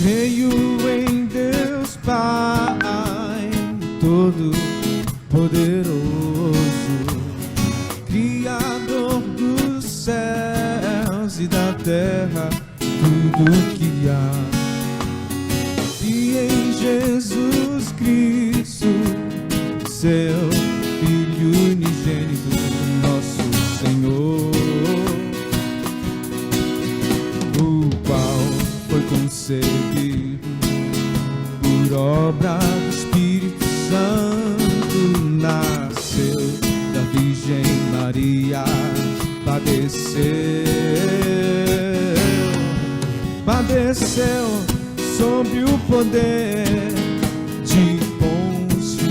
Creio em Deus Pai Todo-Poderoso, Criador dos céus e da terra, tudo que há. E em Jesus Cristo, seu Filho unigênito, nosso Senhor, o qual foi concebido por obra do Espírito Santo, nasceu da Virgem Maria, padeceu sob o poder de Pôncio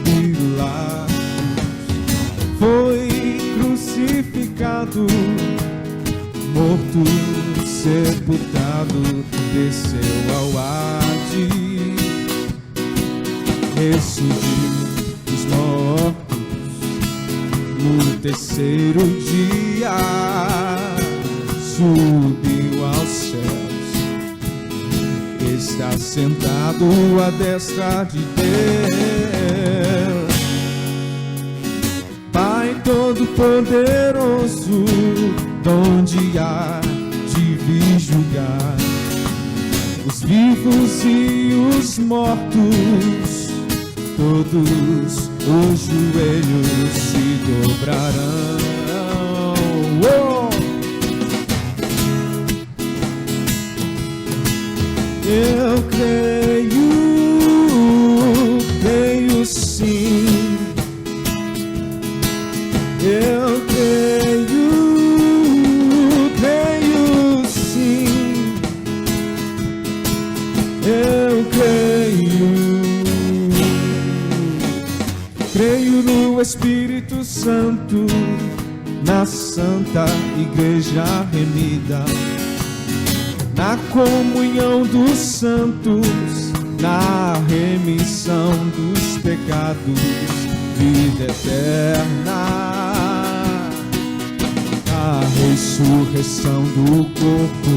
Pilatos, foi crucificado, morto, sepultado, desceu ao Hades, ressurgiu dos mortos no terceiro dia, subiu aos céus, está sentado à destra de Deus, Pai Todo-Poderoso, donde há de vir julgar os vivos e os mortos, todos os joelhos se dobrarão. Oh! Eu creio sim. Eu creio sim. Eu creio no Espírito Santo, na Santa Igreja remida, na comunhão dos santos, na remissão dos pecados, vida eterna, a ressurreição do corpo,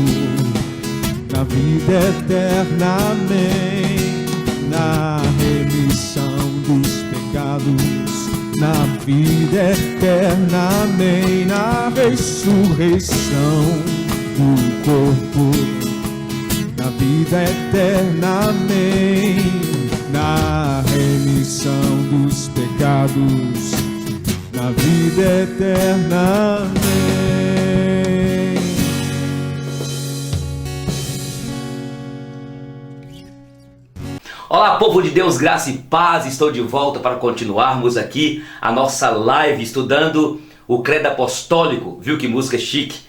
na vida eterna, amém, na remissão dos pecados, na vida eterna, amém, na ressurreição do corpo, na vida eterna, amém, na remissão dos pecados, na vida eterna, amém. Olá, povo de Deus, graça e paz. Estou de volta para continuarmos aqui a nossa live estudando o Credo Apostólico. Viu que música chique?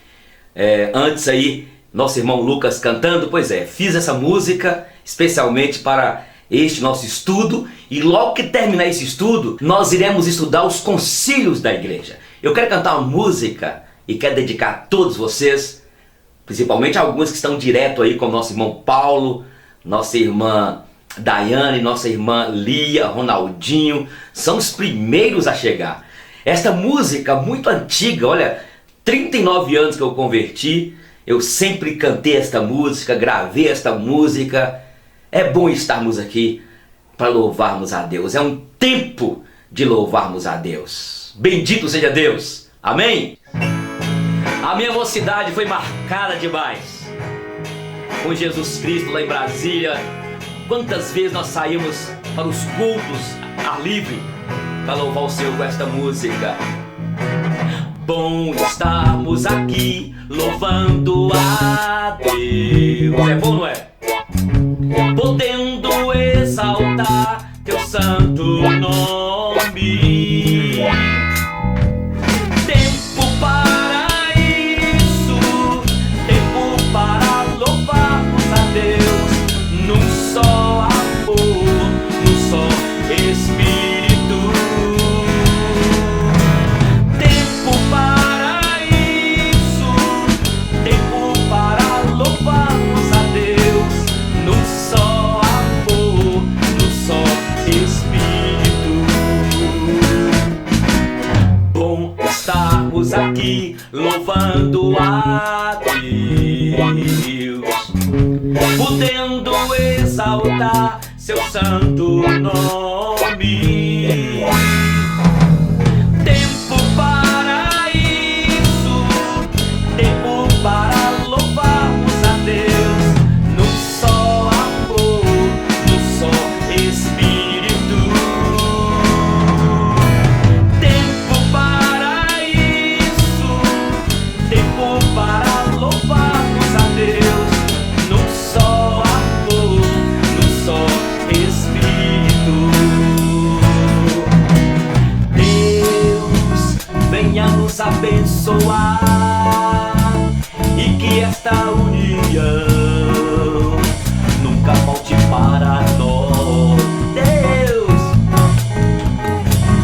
Antes aí, nosso irmão Lucas cantando. Pois é, fiz essa música especialmente para este nosso estudo, e logo que terminar esse estudo, nós iremos estudar os concílios da igreja. Eu quero cantar uma música e quero dedicar a todos vocês, principalmente alguns que estão direto aí com o nosso irmão Paulo, nossa irmã Daiane, nossa irmã Lia, Ronaldinho, são os primeiros a chegar. Esta música muito antiga, olha, 39 anos que eu converti, eu sempre cantei esta música, gravei esta música. É bom estarmos aqui para louvarmos a Deus. É um tempo de louvarmos a Deus. Bendito seja Deus. Amém? A minha mocidade foi marcada demais com Jesus Cristo lá em Brasília. Quantas vezes nós saímos para os cultos ar livre para louvar o Senhor com esta música. Bom estarmos aqui louvando a Deus. É bom, não é? Podendo exaltar teu santo nome. Tempo para isso, tempo para louvarmos a Deus num só amor, num só Espírito. Tempo para isso, tempo para louvarmos a Deus num só amor, num só Espírito. querendo exaltar seu santo nome. Tempo para isso, tempo para louvarmos a Deus, num só amor, num só Espírito. Tempo para isso, tempo para louvarmos a Deus, num só amor, num só Espírito. Deus, venha nos abençoar e que esta união nunca falte para nós.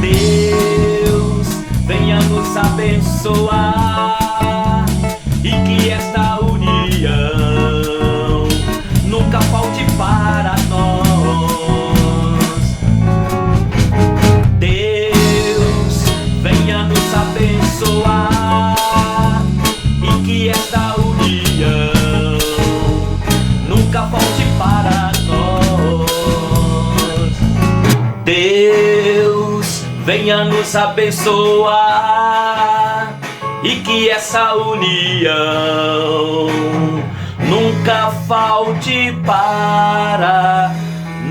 Deus, venha nos abençoar e que esta união nunca falte para nós. Deus, venha nos abençoar e que esta união nunca falte para nós. Deus, venha nos abençoar e que essa união nunca falte para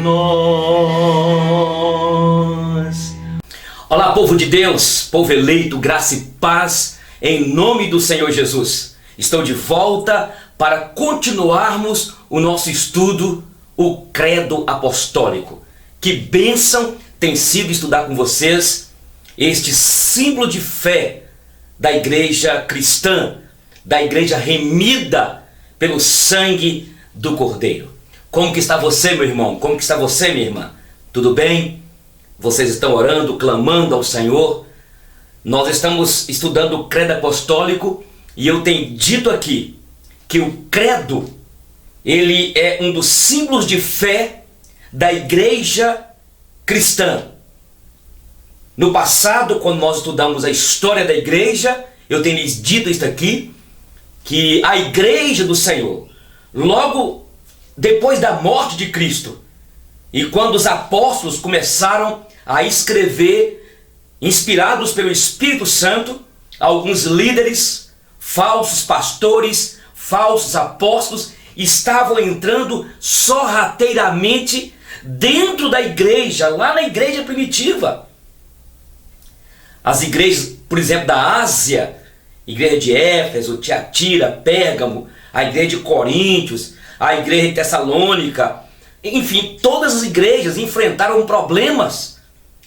nós. Olá, povo de Deus, povo eleito, graça e paz, em nome do Senhor Jesus. Estou de volta para continuarmos o nosso estudo, o Credo Apostólico. Que bênção tem sido estudar com vocês este símbolo de fé da igreja cristã, da igreja remida pelo sangue do Cordeiro. Como que está você, meu irmão? Como que está você, minha irmã? Tudo bem? Vocês estão orando, clamando ao Senhor? Nós estamos estudando o Credo Apostólico e eu tenho dito aqui que o credo, ele é um dos símbolos de fé da igreja cristã. No passado, quando nós estudamos a história da igreja, eu tenho lhes dito isso aqui, que a igreja do Senhor, logo depois da morte de Cristo, e quando os apóstolos começaram a escrever, inspirados pelo Espírito Santo, alguns líderes, falsos pastores, falsos apóstolos, estavam entrando sorrateiramente dentro da igreja, lá na igreja primitiva. As igrejas, por exemplo, da Ásia, igreja de Éfeso, Tiatira, Pérgamo, a igreja de Coríntios, a igreja de Tessalônica, enfim, todas as igrejas enfrentaram problemas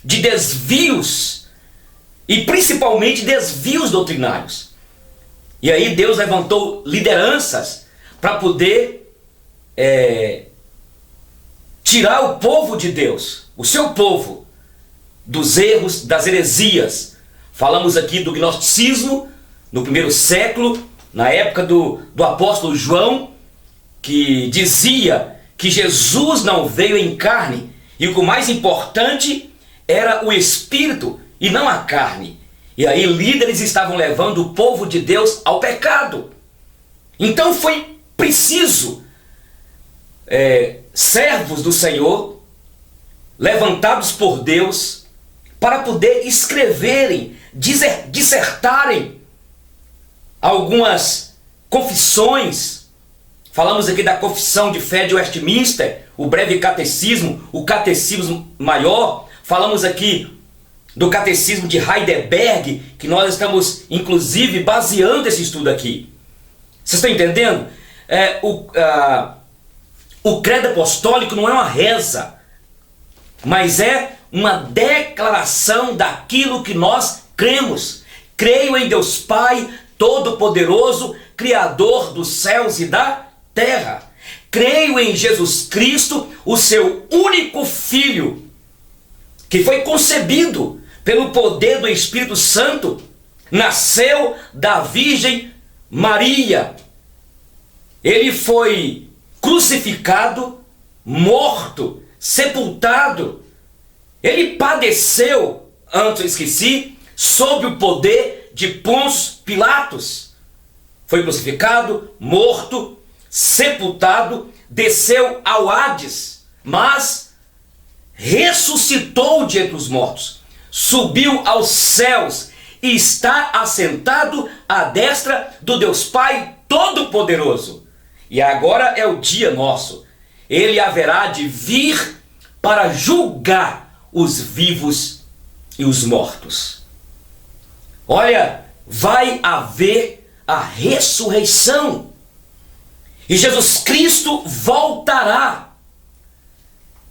de desvios e principalmente desvios doutrinários. E aí Deus levantou lideranças para poder tirar o povo de Deus, o seu povo, dos erros, das heresias. Falamos aqui do gnosticismo no primeiro século, na época do apóstolo João, que dizia que Jesus não veio em carne e o mais importante era o Espírito e não a carne. E aí líderes estavam levando o povo de Deus ao pecado. Então foi preciso servos do Senhor, levantados por Deus, para poder escreverem, dissertarem algumas confissões. Falamos aqui da Confissão de Fé de Westminster, o Breve Catecismo, o Catecismo Maior. Falamos aqui do Catecismo de Heidelberg, que nós estamos inclusive baseando esse estudo aqui. Vocês estão entendendo? O credo apostólico não é uma reza, mas é uma declaração daquilo que nós cremos. Creio em Deus Pai Todo-Poderoso, Criador dos céus e da terra. Creio em Jesus Cristo, o seu único Filho, que foi concebido pelo poder do Espírito Santo, nasceu da Virgem Maria. Ele foi crucificado, morto, sepultado. Ele padeceu, antes eu esqueci, sob o poder de Pôncio Pilatos. Foi crucificado, morto, sepultado, desceu ao Hades, mas ressuscitou de entre os mortos, subiu aos céus e está assentado à destra do Deus Pai Todo-Poderoso. E agora é o dia nosso. Ele haverá de vir para julgar os vivos e os mortos. Olha, vai haver a ressurreição. E Jesus Cristo voltará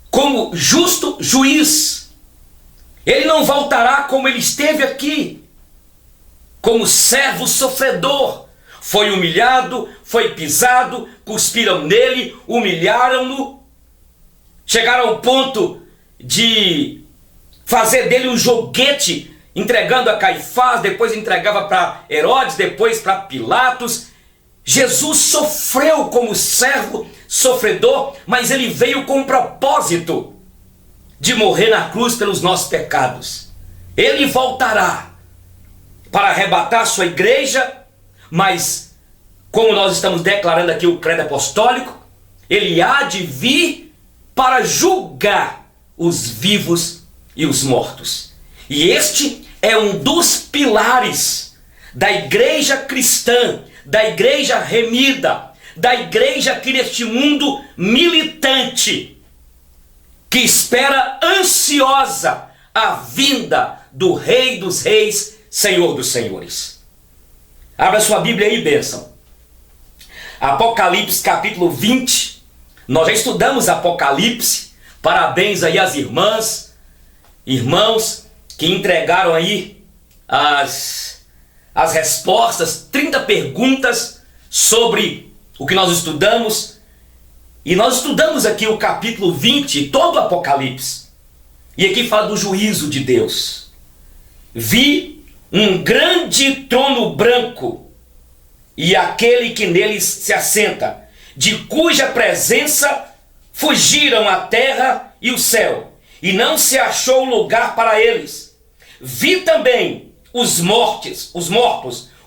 como justo juiz. Ele não voltará como ele esteve aqui, como servo sofredor. Foi humilhado, foi pisado, cuspiram nele, humilharam-no, chegaram ao ponto de fazer dele um joguete, entregando a Caifás, depois entregava para Herodes, depois para Pilatos. Jesus sofreu como servo sofredor, mas ele veio com o propósito de morrer na cruz pelos nossos pecados. Ele voltará para arrebatar sua igreja, mas como nós estamos declarando aqui o credo apostólico, ele há de vir para julgar os vivos e os mortos. E este é um dos pilares da igreja cristã, da igreja remida, da igreja aqui neste mundo militante, que espera ansiosa a vinda do Rei dos Reis, Senhor dos Senhores. Abra sua Bíblia aí, bênção. Apocalipse capítulo 20. Nós já estudamos Apocalipse. Parabéns aí às irmãs, irmãos que entregaram aí as respostas, 30 perguntas sobre o que nós estudamos. E nós estudamos aqui o capítulo 20, todo o Apocalipse. E aqui fala do juízo de Deus. Vi um grande trono branco e aquele que nele se assenta, de cuja presença fugiram a terra e o céu, e não se achou lugar para eles. Vi também os mortos,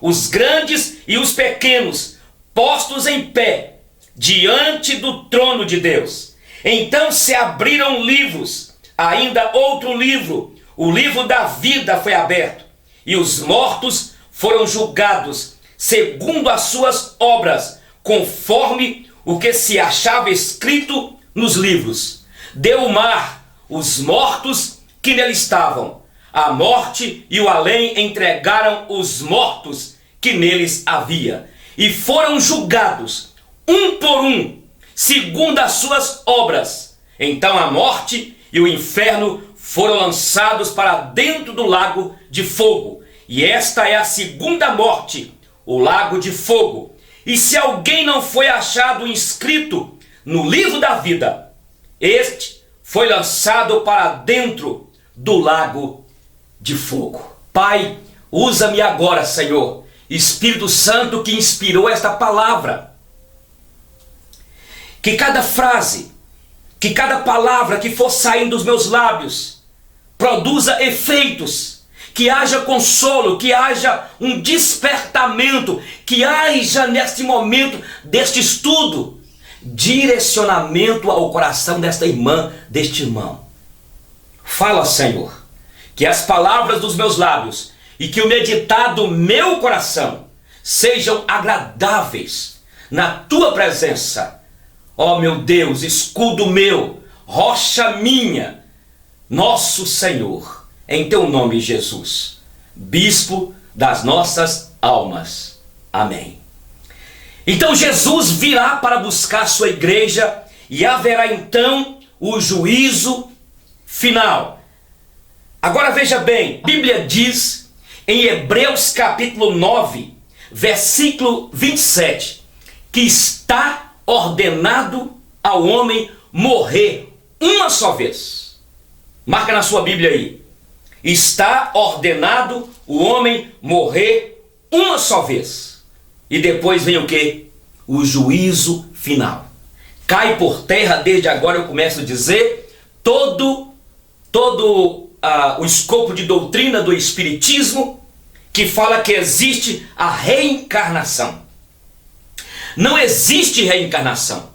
os grandes e os pequenos, postos em pé, diante do trono de Deus. Então se abriram livros, ainda outro livro, o livro da vida foi aberto, e os mortos foram julgados, segundo as suas obras, conforme o que se achava escrito nos livros. Deu o mar os mortos que nele estavam. A morte e o além entregaram os mortos que neles havia, e foram julgados, um por um, segundo as suas obras. Então a morte e o inferno foram lançados para dentro do lago de fogo. E esta é a segunda morte, o lago de fogo. E se alguém não foi achado inscrito no livro da vida, este foi lançado para dentro do lago de fogo. Pai, usa-me agora, Senhor, Espírito Santo que inspirou esta palavra. Que cada frase, que cada palavra que for saindo dos meus lábios produza efeitos, que haja consolo, que haja um despertamento, que haja neste momento deste estudo direcionamento ao coração desta irmã, deste irmão. Fala, Senhor, que as palavras dos meus lábios e que o meditar do meu coração sejam agradáveis na tua presença. Ó meu Deus, escudo meu, rocha minha, nosso Senhor, em teu nome, Jesus, bispo das nossas almas. Amém. Então Jesus virá para buscar sua igreja e haverá então o juízo final. Agora veja bem, a Bíblia diz em Hebreus capítulo 9, versículo 27, que está ordenado ao homem morrer uma só vez. Marca na sua Bíblia aí. Está ordenado o homem morrer uma só vez. E depois vem o quê? O juízo final. Cai por terra, desde agora eu começo a dizer, todo o escopo de doutrina do Espiritismo que fala que existe a reencarnação. Não existe reencarnação.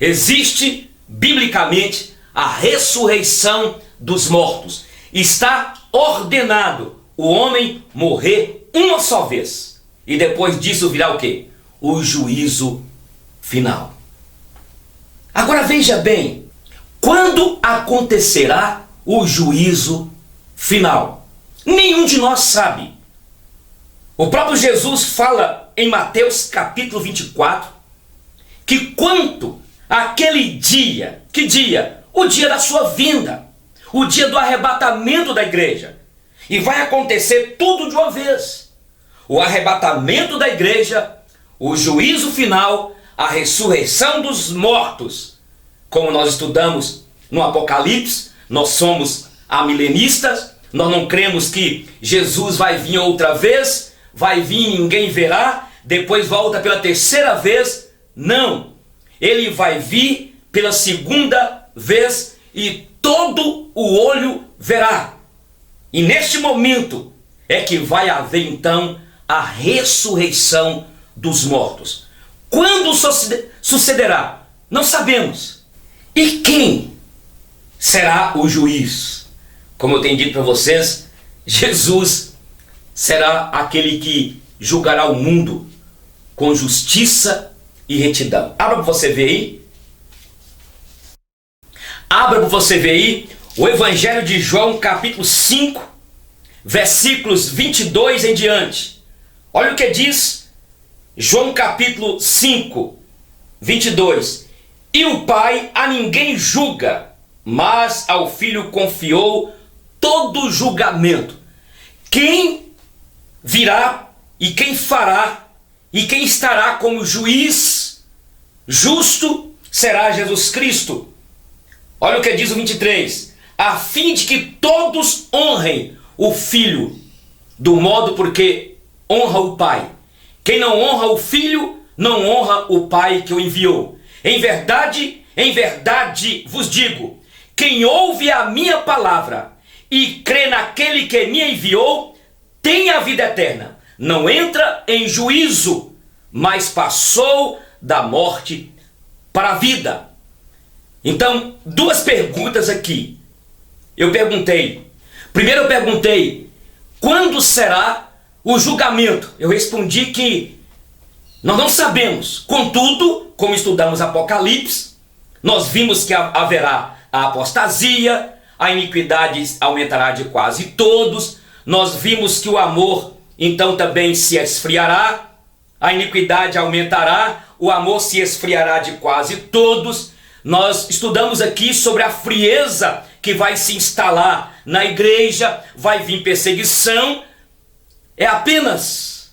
existe biblicamente a ressurreição dos mortos. Está ordenado o homem morrer uma só vez. E depois disso virá o quê? O juízo final. Agora veja bem, quando acontecerá o juízo final? Nenhum de nós sabe. O próprio Jesus fala em Mateus capítulo 24, que quanto àquele dia, que dia? O dia da sua vinda, o dia do arrebatamento da igreja. E vai acontecer tudo de uma vez. O arrebatamento da igreja, o juízo final, a ressurreição dos mortos. Como nós estudamos no Apocalipse, nós somos amilenistas, nós não cremos que Jesus vai vir outra vez, vai vir e ninguém verá, depois volta pela terceira vez. Não, ele vai vir pela segunda vez e todo o olho verá. E neste momento é que vai haver então a ressurreição dos mortos. Quando sucederá? Não sabemos. E quem será o juiz? Como eu tenho dito para vocês, Jesus será aquele que julgará o mundo com justiça e retidão. Abra para você ver aí. Abra para você ver aí o Evangelho de João, capítulo 5, versículos 22 em diante. Olha o que diz João capítulo 5, 22. E o Pai a ninguém julga, mas ao Filho confiou todo julgamento. Quem virá e quem fará e quem estará como juiz justo será Jesus Cristo. Olha o que diz o 23. A fim de que todos honrem o Filho do modo porque honra o Pai. Quem não honra o Filho, não honra o Pai que o enviou. Em verdade vos digo, quem ouve a minha palavra e crê naquele que me enviou, tem a vida eterna. Não entra em juízo, mas passou da morte para a vida. Então, duas perguntas aqui. Primeiro eu perguntei, quando será o julgamento? Eu respondi que nós não sabemos. Contudo, como estudamos Apocalipse, nós vimos que haverá a apostasia, a iniquidade aumentará de quase todos, nós vimos que o amor então também se esfriará, a iniquidade aumentará, o amor se esfriará de quase todos. Nós estudamos aqui sobre a frieza que vai se instalar na igreja, vai vir perseguição. É apenas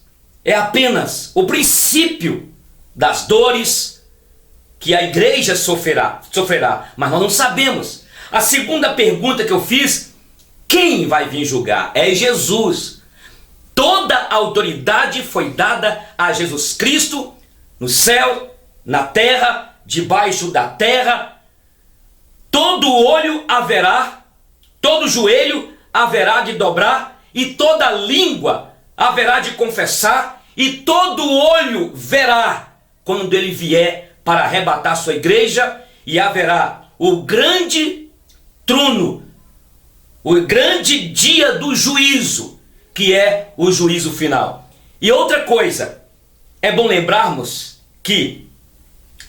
o princípio das dores que a igreja sofrerá, mas nós não sabemos. A segunda pergunta que eu fiz, quem vai vir julgar? É Jesus. Toda a autoridade foi dada a Jesus Cristo, no céu, na terra, debaixo da terra. Todo olho haverá, todo joelho haverá de dobrar, e toda língua haverá de confessar, e todo olho verá quando ele vier para arrebatar sua igreja, e haverá o grande trono, o grande dia do juízo, que é o juízo final. E outra coisa, é bom lembrarmos que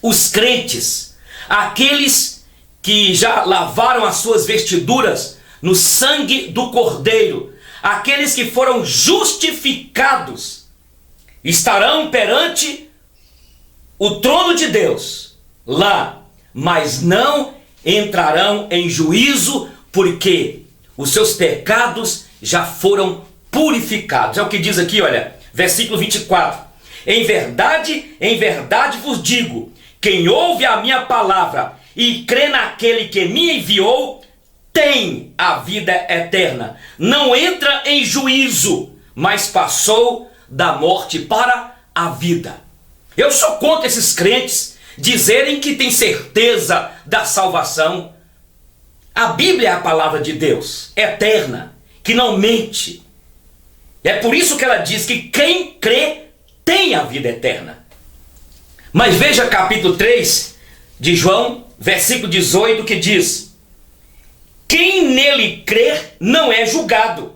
os crentes, aqueles que já lavaram as suas vestiduras no sangue do Cordeiro, aqueles que foram justificados, estarão perante o trono de Deus lá, mas não entrarão em juízo, porque os seus pecados já foram purificados. É o que diz aqui, olha, versículo 24. Em verdade vos digo, quem ouve a minha palavra e crê naquele que me enviou, tem a vida eterna. Não entra em juízo, mas passou da morte para a vida. Eu sou contra esses crentes dizerem que têm certeza da salvação. A Bíblia é a palavra de Deus, eterna, que não mente. É por isso que ela diz que quem crê tem a vida eterna. Mas veja capítulo 3 de João, versículo 18, que diz: quem nele crer não é julgado.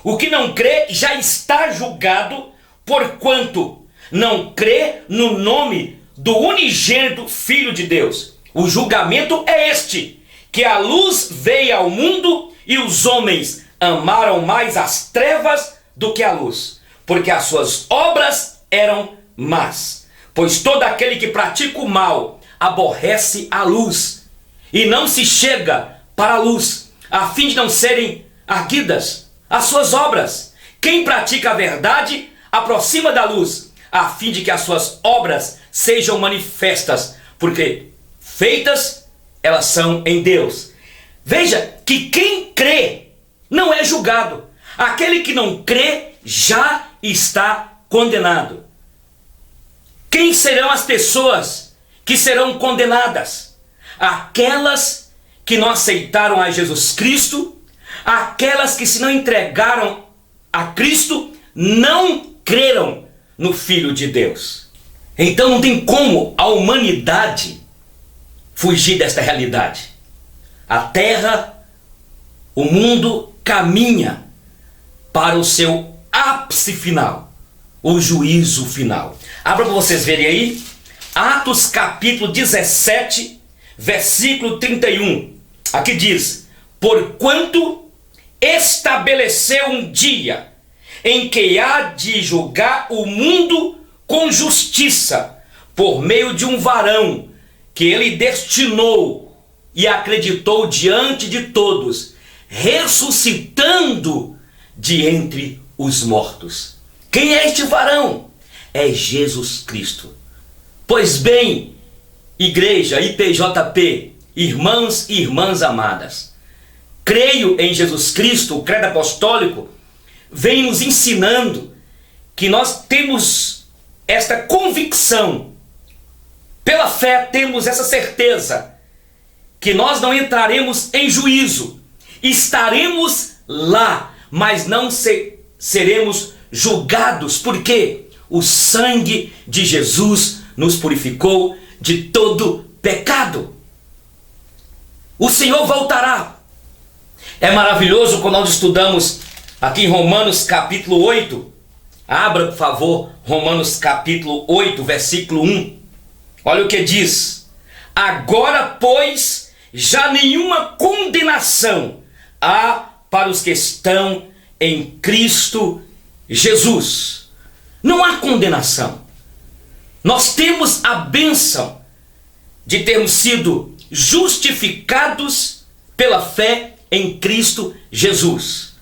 O que não crê já está julgado, porquanto não crê no nome do unigênito Filho de Deus. O julgamento é este, que a luz veio ao mundo e os homens amaram mais as trevas do que a luz, porque as suas obras eram más. Pois todo aquele que pratica o mal aborrece a luz e não se chega para a luz, a fim de não serem arguidas as suas obras. Quem pratica a verdade aproxima da luz, a fim de que as suas obras sejam manifestas, porque feitas elas são em Deus. Veja que quem crê não é julgado. Aquele que não crê já está condenado. Quem serão as pessoas que serão condenadas? Aquelas que não aceitaram a Jesus Cristo, aquelas que se não entregaram a Cristo, não creram no Filho de Deus. Então não tem como a humanidade fugir desta realidade. A terra, o mundo caminha para o seu ápice final, o juízo final. Abra para vocês verem aí, Atos capítulo 17, versículo 31. Aqui diz: porquanto estabeleceu um dia em que há de julgar o mundo com justiça, por meio de um varão que ele destinou e acreditou diante de todos, ressuscitando de entre os mortos. Quem é este varão? É Jesus Cristo. Pois bem, igreja, IPJP, irmãos e irmãs amadas, creio em Jesus Cristo. O credo apostólico vem nos ensinando que nós temos esta convicção, pela fé temos essa certeza, que nós não entraremos em juízo, estaremos lá, mas não seremos julgados, porque o sangue de Jesus nos purificou de todo pecado. O Senhor voltará. É maravilhoso quando nós estudamos aqui em Romanos capítulo 8. Abra, por favor, Romanos capítulo 8, versículo 1. Olha o que diz: agora, pois, já nenhuma condenação há para os que estão em Cristo Jesus. Não há condenação. Nós temos a bênção de termos sido justificados pela fé em Cristo Jesus.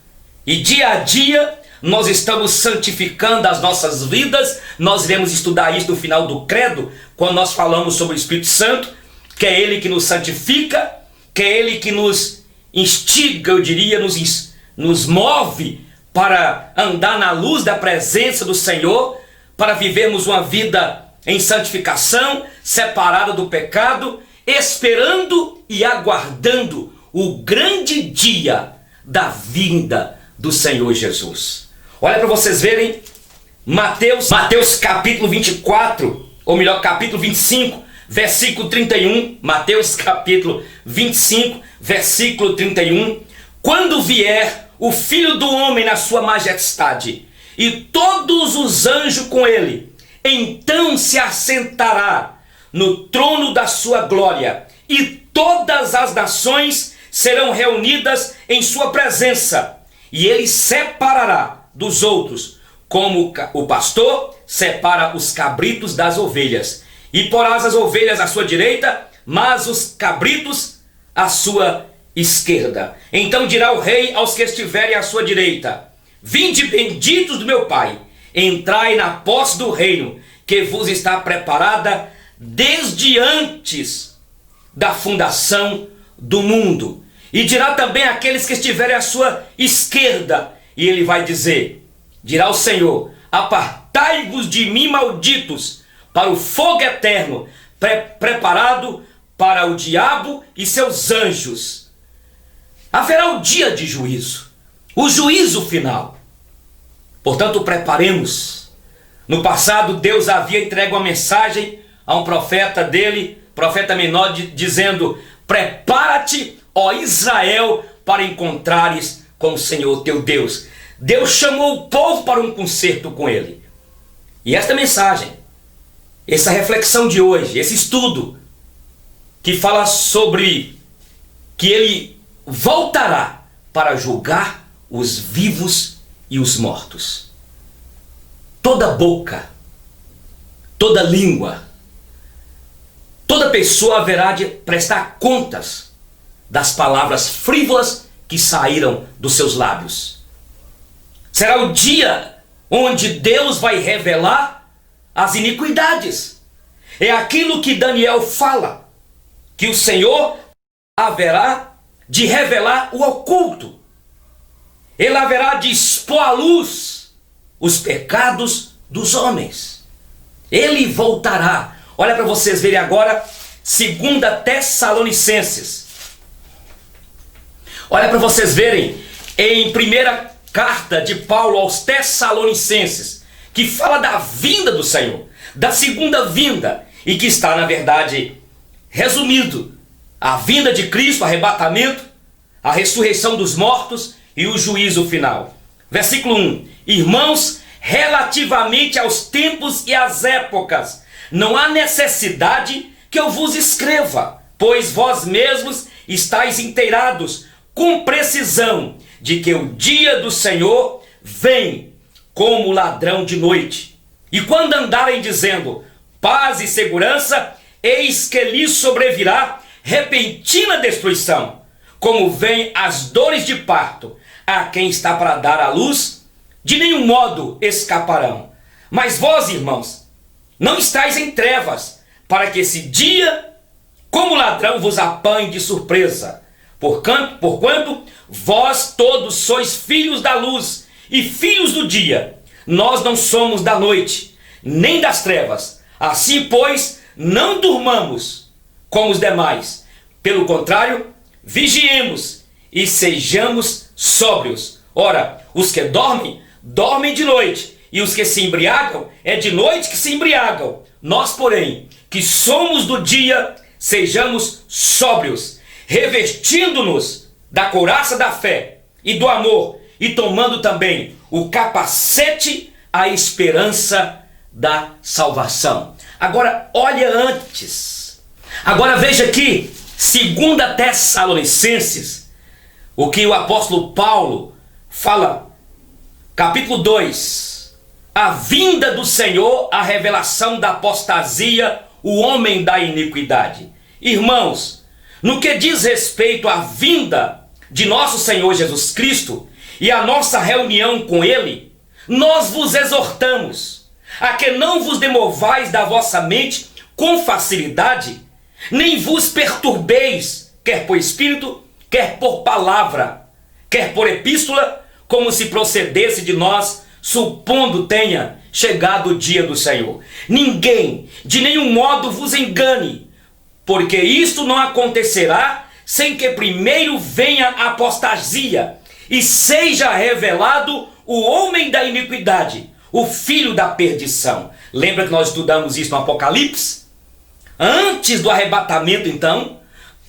E dia a dia nós estamos santificando as nossas vidas. Nós iremos estudar isso no final do credo, quando nós falamos sobre o Espírito Santo, que é Ele que nos santifica, que é Ele que nos instiga, eu diria, nos move para andar na luz da presença do Senhor, para vivermos uma vida em santificação, separada do pecado, esperando e aguardando o grande dia da vinda do Senhor Jesus. Olha para vocês verem, Mateus capítulo 24, ou melhor, capítulo 25, versículo 31, Mateus capítulo 25, versículo 31, quando vier o Filho do Homem na sua majestade, e todos os anjos com ele, então se assentará no trono da sua glória, e todas as nações serão reunidas em sua presença, e ele separará dos outros, como o pastor separa os cabritos das ovelhas, e porás as ovelhas à sua direita, mas os cabritos à sua esquerda. Então dirá o rei aos que estiverem à sua direita: vinde benditos do meu Pai, entrai na posse do reino que vos está preparada desde antes da fundação do mundo. E dirá também àqueles que estiverem à sua esquerda, e ele vai dizer, dirá o Senhor: apartai-vos de mim, malditos, para o fogo eterno, preparado para o diabo e seus anjos. Haverá o dia de juízo, o juízo final. Portanto, preparemos. No passado, Deus havia entregue uma mensagem a um profeta dele, profeta menor, dizendo: prepara-te, ó Israel, para encontrares com o Senhor teu Deus. Deus chamou o povo para um concerto com ele. E esta mensagem, essa reflexão de hoje, esse estudo, que fala sobre que ele voltará para julgar os vivos e os mortos. Toda boca, toda língua, toda pessoa haverá de prestar contas das palavras frívolas que saíram dos seus lábios. Será o dia onde Deus vai revelar as iniquidades. É aquilo que Daniel fala, que o Senhor haverá de revelar o oculto. Ele haverá de expor à luz os pecados dos homens. Ele voltará. Olha para vocês verem agora 2 Tessalonicenses. Olha para vocês verem em primeira carta de Paulo aos Tessalonicenses, que fala da vinda do Senhor, da segunda vinda, e que está, na verdade, resumido: a vinda de Cristo, o arrebatamento, a ressurreição dos mortos e o juízo final. Versículo 1: Irmãos, relativamente aos tempos e às épocas, não há necessidade que eu vos escreva, pois vós mesmos estáis inteirados com precisão de que o dia do Senhor vem como ladrão de noite. E quando andarem dizendo paz e segurança, eis que lhes sobrevirá repentina destruição, como vem as dores de parto a quem está para dar à luz, de nenhum modo escaparão. Mas vós, irmãos, não estáis em trevas, para que esse dia, como ladrão, vos apanhe de surpresa. Porquanto vós todos sois filhos da luz e filhos do dia. Nós não somos da noite, nem das trevas. Assim, pois, não durmamos como os demais. Pelo contrário, vigiemos e sejamos sóbrios. Ora, os que dormem, dormem de noite, e os que se embriagam, é de noite que se embriagam. Nós, porém, que somos do dia, sejamos sóbrios, revestindo-nos da couraça da fé e do amor, e tomando também o capacete, a esperança da salvação. Agora, olha antes. Agora veja aqui, 2 Tessalonicenses, o que o apóstolo Paulo fala, capítulo 2, a vinda do Senhor, a revelação da apostasia, o homem da iniquidade. Irmãos, no que diz respeito à vinda de nosso Senhor Jesus Cristo e a nossa reunião com Ele, nós vos exortamos a que não vos demovais da vossa mente com facilidade, nem vos perturbeis, quer por espírito, quer por palavra, quer por epístola, como se procedesse de nós, supondo tenha chegado o dia do Senhor. Ninguém de nenhum modo vos engane, porque isto não acontecerá sem que primeiro venha a apostasia e seja revelado o homem da iniquidade, o filho da perdição. Lembra que nós estudamos isso no Apocalipse? Antes do arrebatamento, então,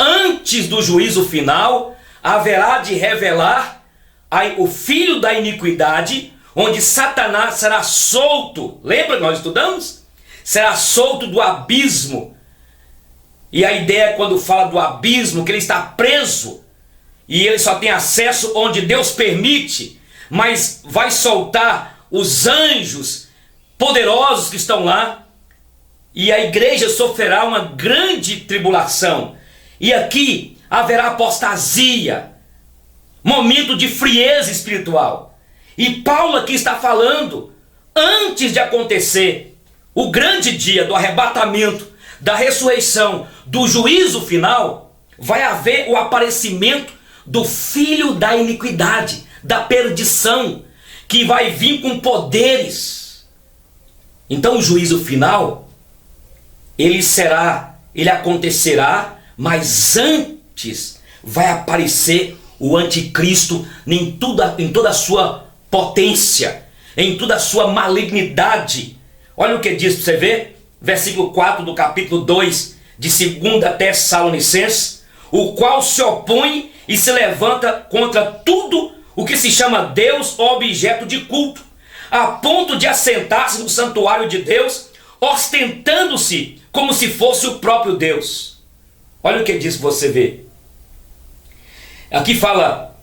antes do juízo final, haverá de revelar o filho da iniquidade, onde Satanás será solto. Lembra que nós estudamos? Será solto do abismo. E a ideia, quando fala do abismo, que ele está preso e ele só tem acesso onde Deus permite, mas vai soltar os anjos poderosos que estão lá, e a igreja sofrerá uma grande tribulação. E aqui haverá apostasia, momento de frieza espiritual. E Paulo aqui está falando, antes de acontecer o grande dia do arrebatamento, da ressurreição, do juízo final, vai haver o aparecimento do filho da iniquidade, da perdição, que vai vir com poderes. Então o juízo final, ele acontecerá, mas antes vai aparecer o anticristo em toda a sua potência, em toda a sua malignidade. Olha o que diz para você ver, versículo 4 do capítulo 2 de 2 Tessalonicenses, o qual se opõe e se levanta contra tudo o que se chama Deus ou objeto de culto, a ponto de assentar-se no santuário de Deus, ostentando-se como se fosse o próprio Deus. Olha o que diz, você vê. Aqui fala,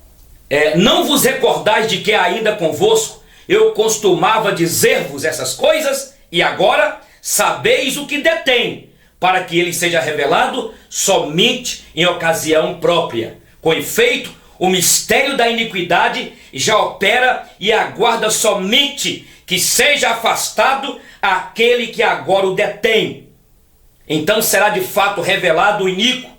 não vos recordais de que ainda convosco eu costumava dizer-vos essas coisas, e agora sabeis o que detém, para que ele seja revelado somente em ocasião própria. Com efeito, o mistério da iniquidade já opera e aguarda somente que seja afastado aquele que agora o detém. Então será de fato revelado o iníquo,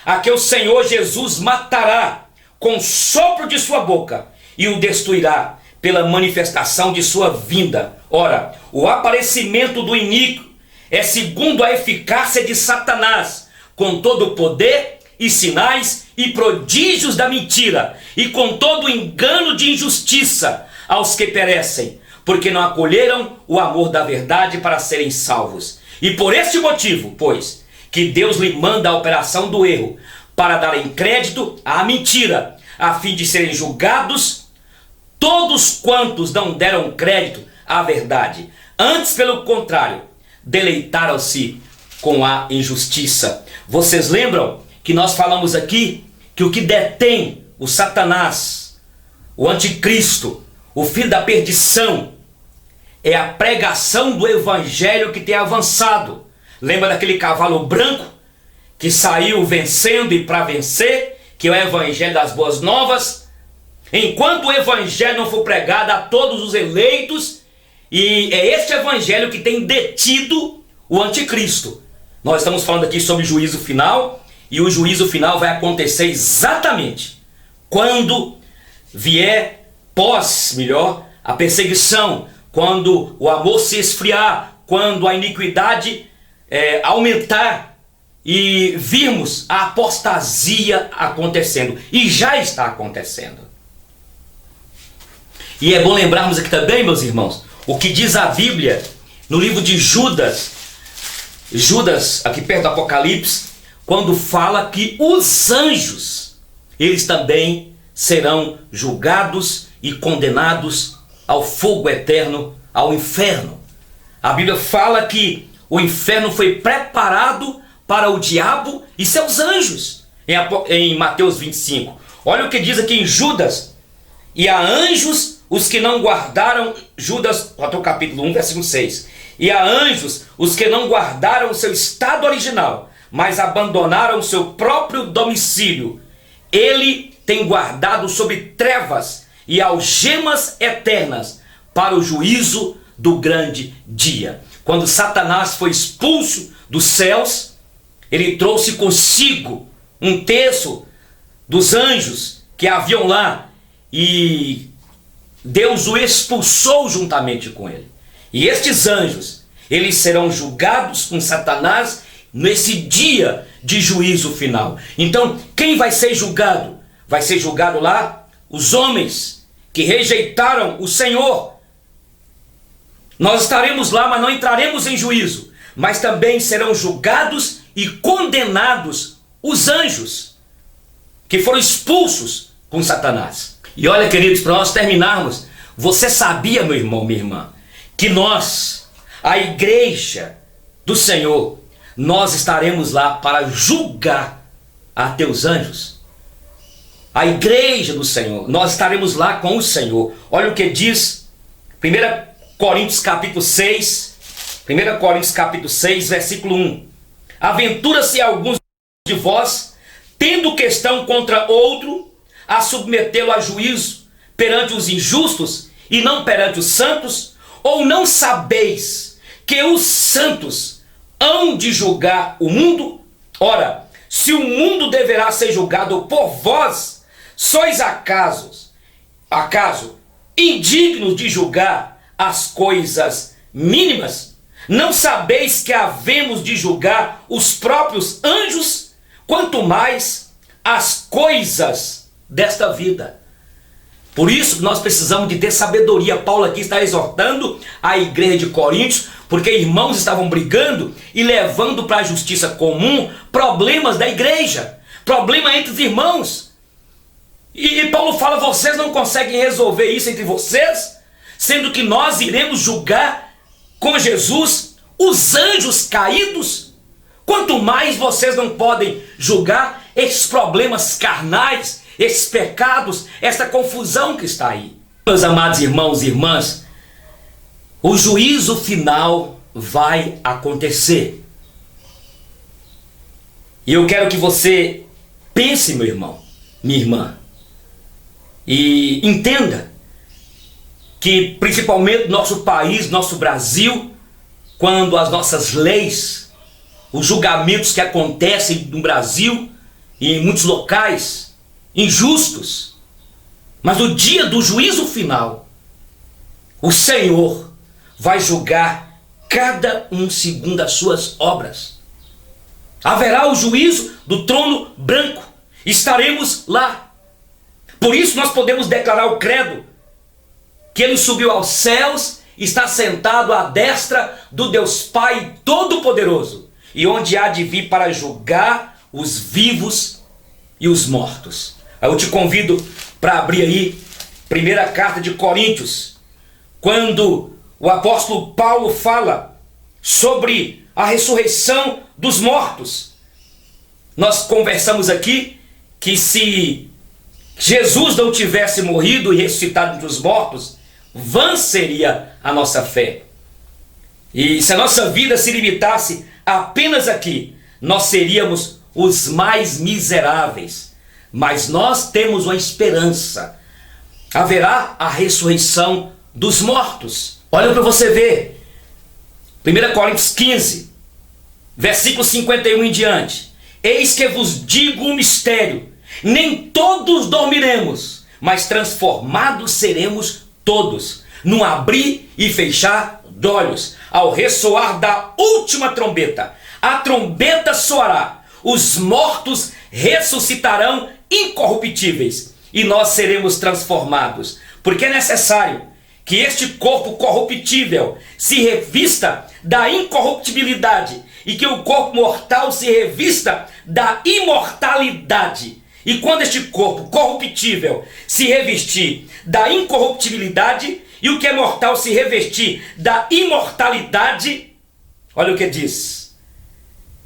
a que o Senhor Jesus matará com o sopro de sua boca e o destruirá pela manifestação de sua vinda. Ora, o aparecimento do iníquo é segundo a eficácia de Satanás, com todo o poder e sinais e prodígios da mentira, e com todo o engano de injustiça aos que perecem, porque não acolheram o amor da verdade para serem salvos. E por este motivo, pois, que Deus lhe manda a operação do erro, para darem crédito à mentira, a fim de serem julgados todos quantos não deram crédito à verdade. Antes, pelo contrário, deleitaram-se com a injustiça. Vocês lembram que nós falamos aqui que o que detém o Satanás, o anticristo, o filho da perdição, é a pregação do evangelho que tem avançado. Lembra daquele cavalo branco que saiu vencendo e para vencer, que é o evangelho das boas novas? Enquanto o evangelho não for pregado a todos os eleitos, e é este evangelho que tem detido o anticristo. Nós estamos falando aqui sobre juízo final, e o juízo final vai acontecer exatamente quando vier a perseguição, quando o amor se esfriar, quando a iniquidade aumentar e virmos a apostasia acontecendo, e já está acontecendo. E é bom lembrarmos aqui também, meus irmãos, o que diz a Bíblia no livro de Judas, aqui perto do Apocalipse, quando fala que os anjos, eles também serão julgados e condenados ao fogo eterno, ao inferno. A Bíblia fala que o inferno foi preparado para o diabo e seus anjos, em Mateus 25. Olha o que diz aqui em Judas: e a anjos os que não guardaram, Judas, capítulo 1, versículo 6. E a anjos os que não guardaram o seu estado original, mas abandonaram o seu próprio domicílio, ele tem guardado sob trevas e algemas eternas para o juízo do grande dia. Quando Satanás foi expulso dos céus, ele trouxe consigo um terço dos anjos que haviam lá, e Deus o expulsou juntamente com ele. E estes anjos, eles serão julgados com Satanás nesse dia de juízo final. Então, quem vai ser julgado? Vai ser julgado lá os homens que rejeitaram o Senhor. Nós estaremos lá, mas não entraremos em juízo. Mas também serão julgados e condenados os anjos que foram expulsos com Satanás. E olha, queridos, para nós terminarmos, você sabia, meu irmão, minha irmã, que nós, a igreja do Senhor, nós estaremos lá para julgar a teus anjos? A igreja do Senhor, nós estaremos lá com o Senhor. Olha o que diz 1 Coríntios capítulo 6, versículo 1. Aventura-se alguns de vós, tendo questão contra outro, a submetê-lo a juízo perante os injustos e não perante os santos? Ou não sabeis que os santos hão de julgar o mundo? Ora, se o mundo deverá ser julgado por vós, sois acaso indignos de julgar as coisas mínimas? Não sabeis que havemos de julgar os próprios anjos? Quanto mais as coisas desta vida. Por isso nós precisamos de ter sabedoria. Paulo aqui está exortando a igreja de Coríntios porque irmãos estavam brigando e levando para a justiça comum problemas da igreja, problema entre os irmãos. E Paulo fala: vocês não conseguem resolver isso entre vocês, sendo que nós iremos julgar com Jesus os anjos caídos? Quanto mais vocês não podem julgar esses problemas carnais, esses pecados, essa confusão que está aí. Meus amados irmãos e irmãs, o juízo final vai acontecer. E eu quero que você pense, meu irmão, minha irmã, e entenda que principalmente nosso país, nosso Brasil, quando as nossas leis, os julgamentos que acontecem no Brasil e em muitos locais, injustos, mas no dia do juízo final, o Senhor vai julgar cada um segundo as suas obras. Haverá o juízo do trono branco, estaremos lá. Por isso nós podemos declarar o credo, que Ele subiu aos céus, está sentado à destra do Deus Pai Todo-Poderoso, e onde há de vir para julgar os vivos e os mortos. Eu te convido para abrir aí, primeira carta de Coríntios, quando o apóstolo Paulo fala sobre a ressurreição dos mortos. Nós conversamos aqui que se Jesus não tivesse morrido e ressuscitado entre os mortos, vã seria a nossa fé. E se a nossa vida se limitasse apenas aqui, nós seríamos os mais miseráveis. Mas nós temos uma esperança. Haverá a ressurreição dos mortos. Olha para você ver. 1 Coríntios 15, versículo 51 em diante. Eis que vos digo um mistério. Nem todos dormiremos, mas transformados seremos todos, num abrir e fechar de olhos, ao ressoar da última trombeta. A trombeta soará, os mortos ressuscitarão incorruptíveis, e nós seremos transformados, porque é necessário que este corpo corruptível se revista da incorruptibilidade, e que o corpo mortal se revista da imortalidade. E quando este corpo corruptível se revestir da incorruptibilidade, e o que é mortal se revestir da imortalidade, olha o que diz: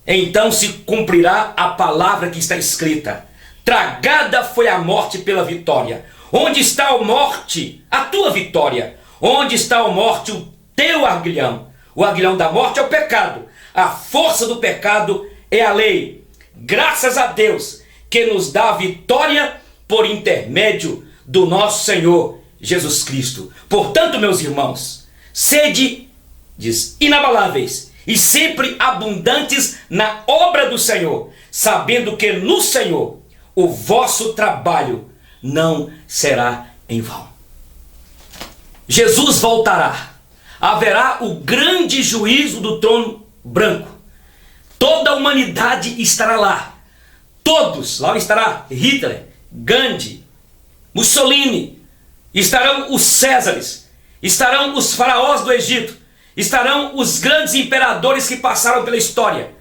então se cumprirá a palavra que está escrita: tragada foi a morte pela vitória. Onde está a morte, a tua vitória? Onde está a morte, o teu aguilhão? O aguilhão da morte é o pecado. A força do pecado é a lei. Graças a Deus que nos dá a vitória por intermédio do nosso Senhor Jesus Cristo. Portanto, meus irmãos, sede, diz, inabaláveis e sempre abundantes na obra do Senhor, sabendo que no Senhor o vosso trabalho não será em vão. Jesus voltará. Haverá o grande juízo do trono branco. Toda a humanidade estará lá. Todos, lá estará Hitler, Gandhi, Mussolini, estarão os Césares, estarão os faraós do Egito, estarão os grandes imperadores que passaram pela história.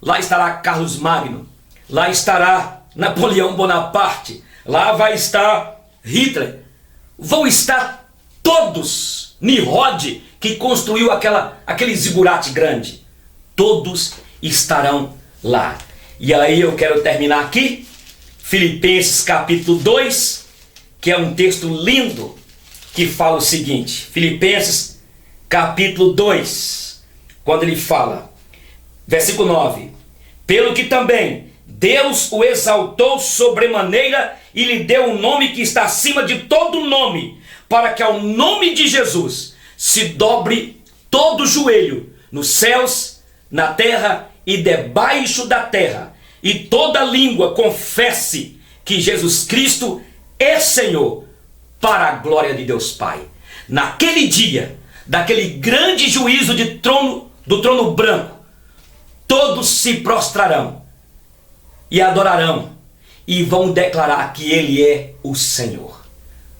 Lá estará Carlos Magno, lá estará Napoleão Bonaparte, lá vai estar Hitler, vão estar todos, Nimrod, que construiu aquele zigurate grande, todos estarão lá. E aí eu quero terminar aqui, Filipenses capítulo 2, que é um texto lindo, que fala o seguinte, Filipenses capítulo 2, quando ele fala, versículo 9, pelo que também Deus o exaltou sobremaneira e lhe deu um nome que está acima de todo nome, para que ao nome de Jesus se dobre todo o joelho, nos céus, na terra e debaixo da terra, e toda língua confesse que Jesus Cristo é Senhor, para a glória de Deus Pai. Naquele dia, daquele grande juízo do trono branco, todos se prostrarão e adorarão e vão declarar que Ele é o Senhor,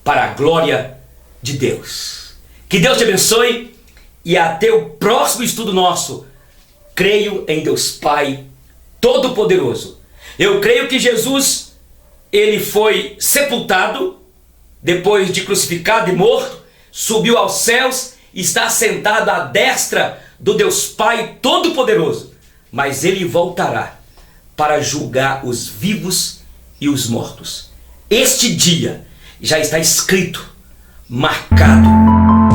para a glória de Deus. Que Deus te abençoe e até o próximo estudo nosso, creio em Deus Pai Todo-Poderoso. Eu creio que Jesus, ele foi sepultado, depois de crucificado e morto, subiu aos céus e está sentado à destra do Deus Pai Todo-Poderoso. Mas ele voltará para julgar os vivos e os mortos. Este dia já está escrito, marcado.